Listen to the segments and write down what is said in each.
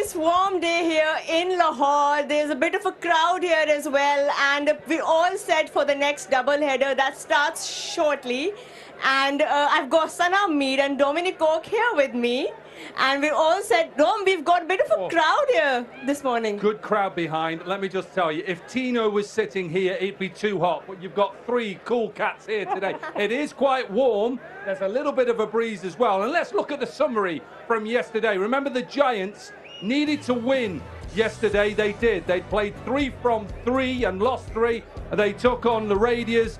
nice warm day here in Lahore. There's a bit of a crowd here as well, and we're all set for the next double header that starts shortly. And I've got Sana Mead and Dominic Cook here with me. And we're all set. Dom, we've got a bit of a crowd here this morning. Good crowd behind. Let me just tell you, if Tino was sitting here, it'd be too hot. But you've got three cool cats here today. It is quite warm. There's a little bit of a breeze as well. And let's look at the summary from yesterday. Remember, the Giants needed to win yesterday. They did. They played 3 from 3 and lost 3. They took on the Raiders.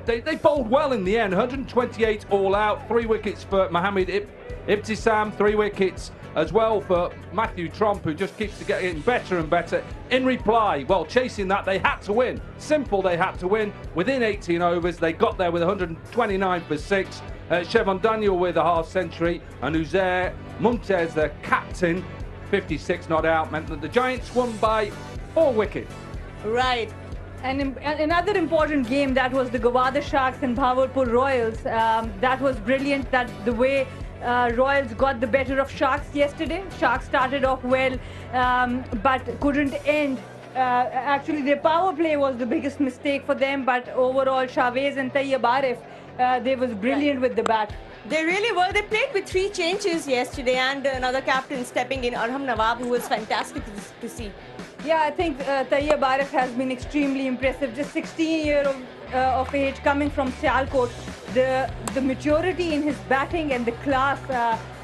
They bowled well in the end. 128 all out. 3 wickets for Mohammed Ibtisam. 3 wickets as well for Matthew Tromp, who just keeps getting better and better. In reply, well, chasing that, they had to win. Simple, they had to win. Within 18 overs, they got there with 129 for 6. Shevon Daniel with a half century. And Uzair Mumtaz, the captain, 56 not out, meant that the Giants won by 4 wickets. Right. And another important game, that was the Gawada Sharks and Bhawarpur Royals. That was brilliant, that the way Royals got the better of Sharks yesterday. Sharks started off well, but couldn't end. Actually, their power play was the biggest mistake for them, but overall, Chavez and Tayyab Arif, they was brilliant with the bat. They really were. They played with 3 changes yesterday, and another captain stepping in, Arham Nawab, who was fantastic to see. Yeah, I think Tayyab Arif has been extremely impressive. Just 16 years of age, coming from Sialkot. The maturity in his batting and the class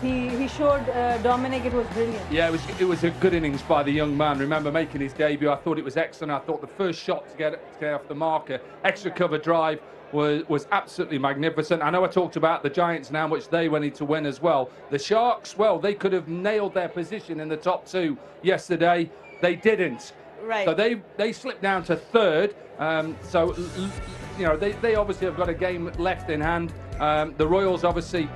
he showed Dominic, it was brilliant. Yeah, it was a good innings by the young man. Remember making his debut, I thought it was excellent. I thought the first shot to get off the marker, extra cover drive, was absolutely magnificent. I know I talked about the Giants and how much they wanted to win as well. The Sharks, well, they could have nailed their position in the top 2 yesterday. They didn't. Right. So they slipped down to 3rd. So, you know, they obviously have got a game left in hand. The Royals obviously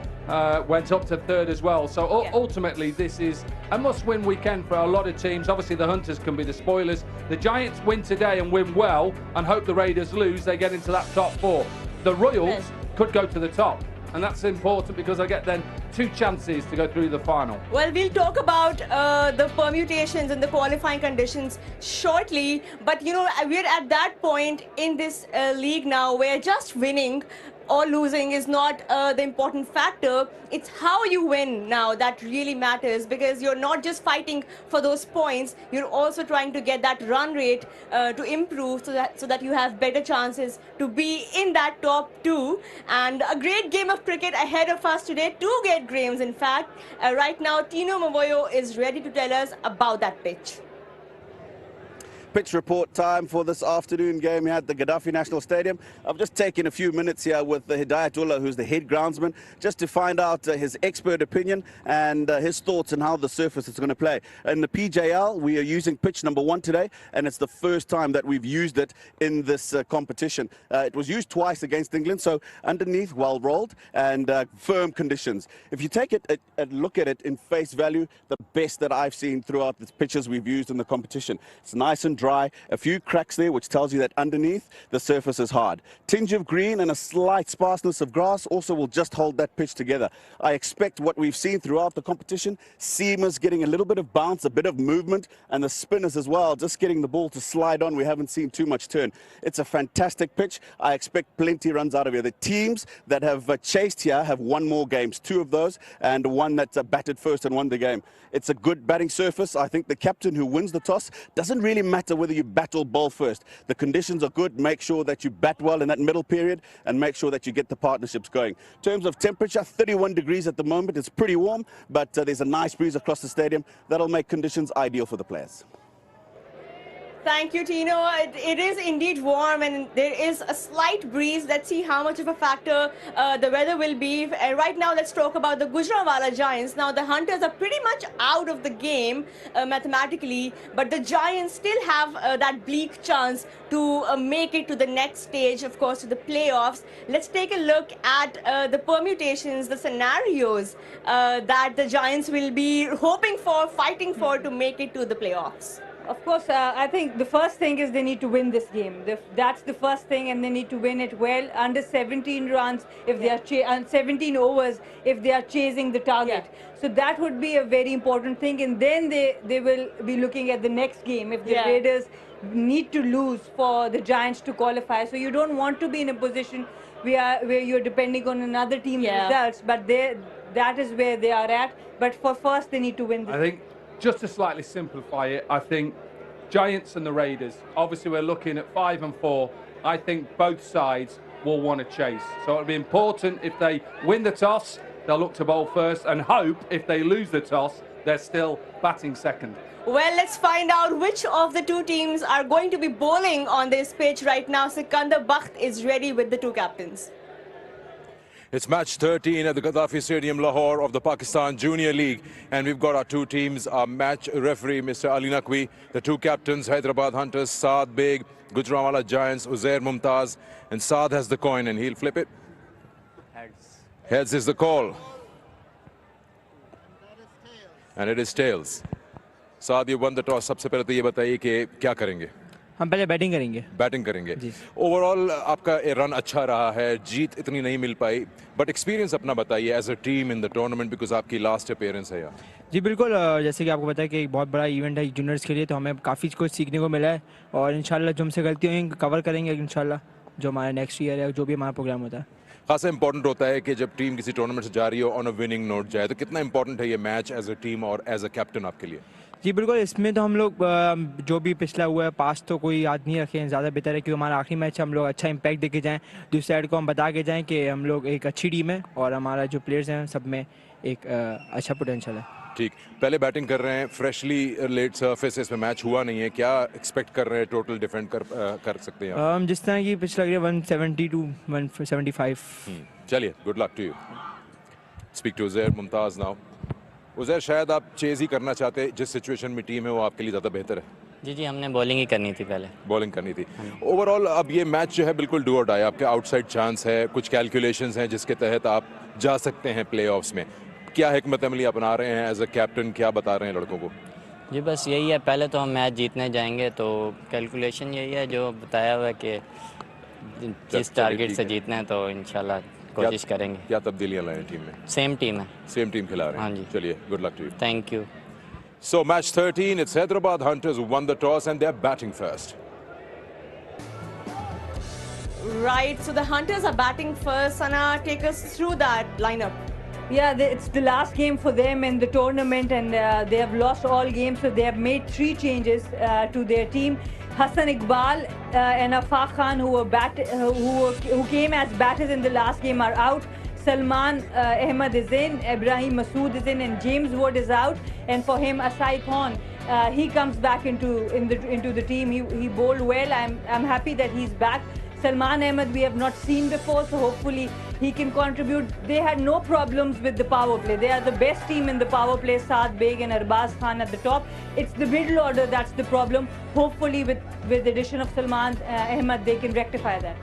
went up to 3rd as well. So ultimately, this is a must-win weekend for a lot of teams. Obviously, the Hunters can be the spoilers. The Giants win today and win well, and hope the Raiders lose. They get into that top 4. The Royals could go to the top. And that's important because I get then 2 chances to go through the final. Well, we'll talk about the permutations and the qualifying conditions shortly. But, you know, we're at that point in this league now where just winning or losing is not the important factor. It's how you win now that really matters, because you're not just fighting for those points, you're also trying to get that run rate to improve so that you have better chances to be in that top 2. And a great game of cricket ahead of us today, 2 great games in fact. Right now, Tino Mavoyo is ready to tell us about that pitch. Pitch report time for this afternoon game here at the Gaddafi National Stadium. I've just taken a few minutes here with Hidayatullah, who's the head groundsman, just to find out his expert opinion and his thoughts on how the surface is going to play. In the PJL, we are using pitch number 1 today, and it's the first time that we've used it in this competition. It was used twice against England, so underneath, well rolled and firm conditions. If you take it and look at it in face value, the best that I've seen throughout the pitches we've used in the competition. It's nice and dry, a few cracks there, which tells you that underneath the surface is hard. Tinge of green and a slight sparseness of grass also will just hold that pitch together. I expect what we've seen throughout the competition, seamers getting a little bit of bounce, a bit of movement, and the spinners as well, just getting the ball to slide on. We haven't seen too much turn. It's a fantastic pitch. I expect plenty runs out of here. The teams that have chased here have won more games, 2 of those, and 1 that's batted first and won the game. It's a good batting surface. I think the captain who wins the toss, doesn't really matter whether you bat or bowl first. The conditions are good. Make sure that you bat well in that middle period and make sure that you get the partnerships going. In terms of temperature, 31 degrees at the moment. It's pretty warm, but there's a nice breeze across the stadium. That'll make conditions ideal for the players. Thank you, Tino. It is indeed warm and there is a slight breeze. Let's see how much of a factor the weather will be. Right now, let's talk about the Gujranwala Giants. Now, the Hunters are pretty much out of the game mathematically, but the Giants still have that bleak chance to make it to the next stage, of course, to the playoffs. Let's take a look at the permutations, the scenarios that the Giants will be hoping for, fighting for to make it to the playoffs. Of course, I think the first thing is they need to win this game. That's the first thing, and they need to win it well. Under 17 runs, if they are 17 overs, if they are chasing the target. So that would be a very important thing, and then they will be looking at the next game. If the Raiders need to lose for the Giants to qualify, so you don't want to be in a position where you're depending on another team's results. But that is where they are at. But for first, they need to win this. I think, just to slightly simplify it, I think Giants and the Raiders, obviously we're looking at 5 and 4. I think both sides will want to chase. So it'll be important if they win the toss, they'll look to bowl first, and hope if they lose the toss, they're still batting second. Well, let's find out which of the two teams are going to be bowling on this pitch right now. Sikandar Bakht is ready with the two captains. It's match 13 at the Gaddafi Stadium, Lahore of the Pakistan Junior League. And we've got our two teams, our match referee, Mr. Ali Naqvi, the two captains, Hyderabad Hunters, Saad Beg, Gujranwala Giants, Uzair Mumtaz. And Saad has the coin and he'll flip it. Heads. Heads is the call. And it is tails. Saad, you won the toss. सबसे पहले तो ये बताइए कि क्या करेंगे? हम पहले बैटिंग करेंगे। बैटिंग करेंगे। ओवरऑल आपका रन अच्छा रहा है, जीत इतनी नहीं मिल पाई, बट एक्सपीरियंस अपना बताइए as a team in the tournament, because आपकी लास्ट अपीयरेंस है यहाँ। जी बिल्कुल, जैसे कि आपको पता है कि एक बहुत बड़ा इवेंट है जूनियर्स के लिए, तो हमें काफ़ी कुछ सीखने को मिला है और इंशाल्लाह जो हमसे गलती होंगी कवर करेंगे इंशाल्लाह, जो हमारा नेक्स्ट ईयर है, जो भी हमारा प्रोग्राम होता है। खासा इंपॉर्टेंट होता है कि जब टीम किसी टूर्नामेंट से जा रही हो ऑन अ विनिंग नोट जाए, तो कितना इंपॉर्टेंट है ये मैच एज अ टीम और एज अ कैप्टन आपके लिए? जी बिल्कुल, इसमें तो हम लोग जो भी पिछला हुआ है पास तो कोई याद नहीं रखें, ज़्यादा बेहतर है कि हमारा आखिरी मैच हम लोग अच्छा इम्पैक्ट देके जाएं, दूसरी साइड को हम बता के जाएं कि हम लोग एक अच्छी टीम है और हमारा जो प्लेयर्स हैं सब में एक अच्छा पोटेंशियल है। ठीक, पहले बैटिंग कर रहे हैं, फ्रेशली लेट सरफेस में मैच हुआ नहीं है, क्या एक्सपेक्ट कर रहे हैं टोटल डिफेंड कर सकते हैं? हम जिस तरह की पिछला 170 to 175। चलिए, good luck to you. Speak to Uzair Mumtaz now. Uzair, शायद आप चेज ही करना चाहते, जिस सिचुएशन में टीम है वो आपके लिए ज़्यादा बेहतर है। जी हमने बॉलिंग ही करनी थी, पहले बॉलिंग करनी थी। ओवरऑल अब ये मैच जो है बिल्कुल डू और डाई, आपके आउटसाइड चांस है, कुछ कैलकुलेशंस हैं जिसके तहत आप जा सकते हैं प्लेऑफ्स में। क्या हिकमत अमली अपना रहे हैं एज अ कैप्टन, क्या बता रहे हैं लड़कों को? जी बस यही है, पहले तो हम मैच जीतने जाएंगे, तो कैलकुलेशन यही है जो बताया हुआ है कि जिस टारगेट से जीतना है तो इंशाल्लाह कोशिश करेंगे। क्या तब्दीलियां लाएं टीम में? सेम टीम है, सेम टीम खिला रहे हैं। हाँ जी। चलिए, good luck to you. Thank you. So match 13, it's Hyderabad Hunters who won the toss and they're batting first. Right, so the Hunters are batting first. Sana, take us through that lineup. Yeah, it's the last game for them in the tournament, and they have lost all games, so they have made 3 changes to their team. Hassan Iqbal and Afaq Khan, who came as batters in the last game, are out. Salman Ahmed is in, Ibrahim Masood is in, and James Wood is out. And for him, Asai Khan, he comes back into the team. He bowled well. I'm happy that he's back. Salman Ahmed we have not seen before, so hopefully he can contribute. They had no problems with the power play. They are the best team in the power play, Saad Beg and Arbaz Khan at the top. It's the middle order that's the problem. Hopefully with the addition of Salman Ahmed, they can rectify that.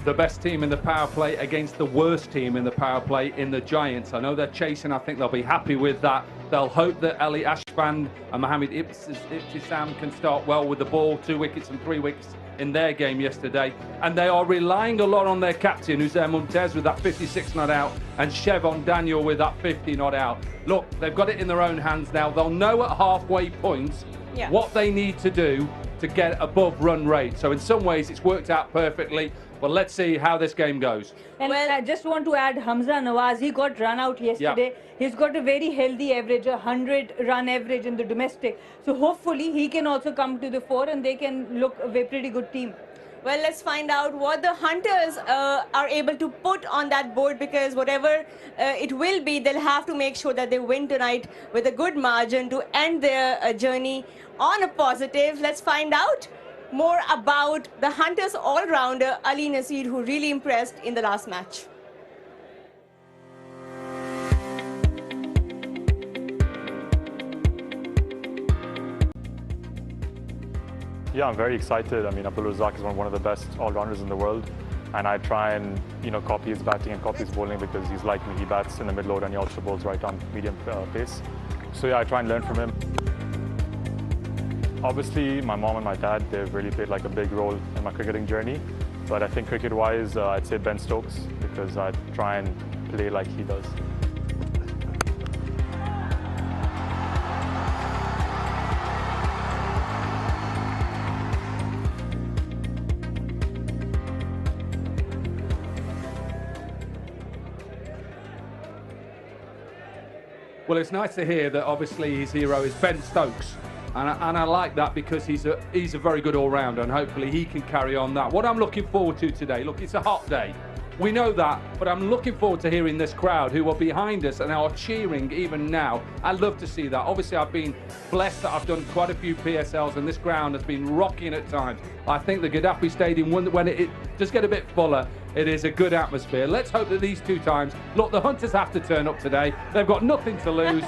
The best team in the power play against the worst team in the power play in the Giants. I know they're chasing. I think they'll be happy with that. They'll hope that Ali Ashfand and Mohamed Ibtisam can start well with the ball. 2 wickets and 3 wickets in their game yesterday. And they are relying a lot on their captain, Uzair Mumtaz, with that 56 not out, and Chevon Daniel with that 50 not out. Look, they've got it in their own hands now. They'll know at halfway points what they need to do to get above run rate. So in some ways, it's worked out perfectly. Well, let's see how this game goes. And I just want to add Hamza Nawaz, he got run out yesterday. He's got a very healthy average, 100 run average in the domestic. So hopefully he can also come to the fore and they can look a pretty good team. Well, let's find out what the Hunters are able to put on that board, because whatever it will be, they'll have to make sure that they win tonight with a good margin to end their journey on a positive. Let's find out more about the Hunters all-rounder Ali Nasir, who really impressed in the last match. Yeah, I'm very excited. I mean, Abdul Razak is one of the best all-rounders in the world, and I try and copy his batting and copy his bowling because he's like me. He bats in the middle order and he also bowls right on medium pace. So yeah, I try and learn from him. Obviously, my mom and my dad, they've really played like a big role in my cricketing journey. But I think cricket-wise, I'd say Ben Stokes, because I try and play like he does. Well, it's nice to hear that obviously his hero is Ben Stokes. And I like that because he's a very good all-rounder, and hopefully he can carry on that. What I'm looking forward to today, look, it's a hot day. We know that, but I'm looking forward to hearing this crowd who are behind us and are cheering even now. I love to see that. Obviously, I've been blessed that I've done quite a few PSLs, and this ground has been rocking at times. I think the Gaddafi Stadium, when it does get a bit fuller, it is a good atmosphere. Let's hope that these two times, look, the Hunters have to turn up today. They've got nothing to lose.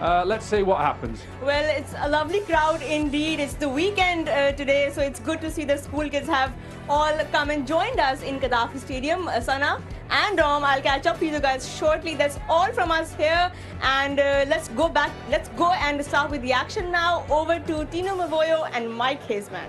Let's see what happens. Well, it's a lovely crowd indeed. It's the weekend today, so it's good to see the school kids have all come and joined us in Gaddafi Stadium. Sana and Rom, I'll catch up with you guys shortly. That's all from us here, and let's go and start with the action now. Over to Tino Mavoyo and Mike Hazeman.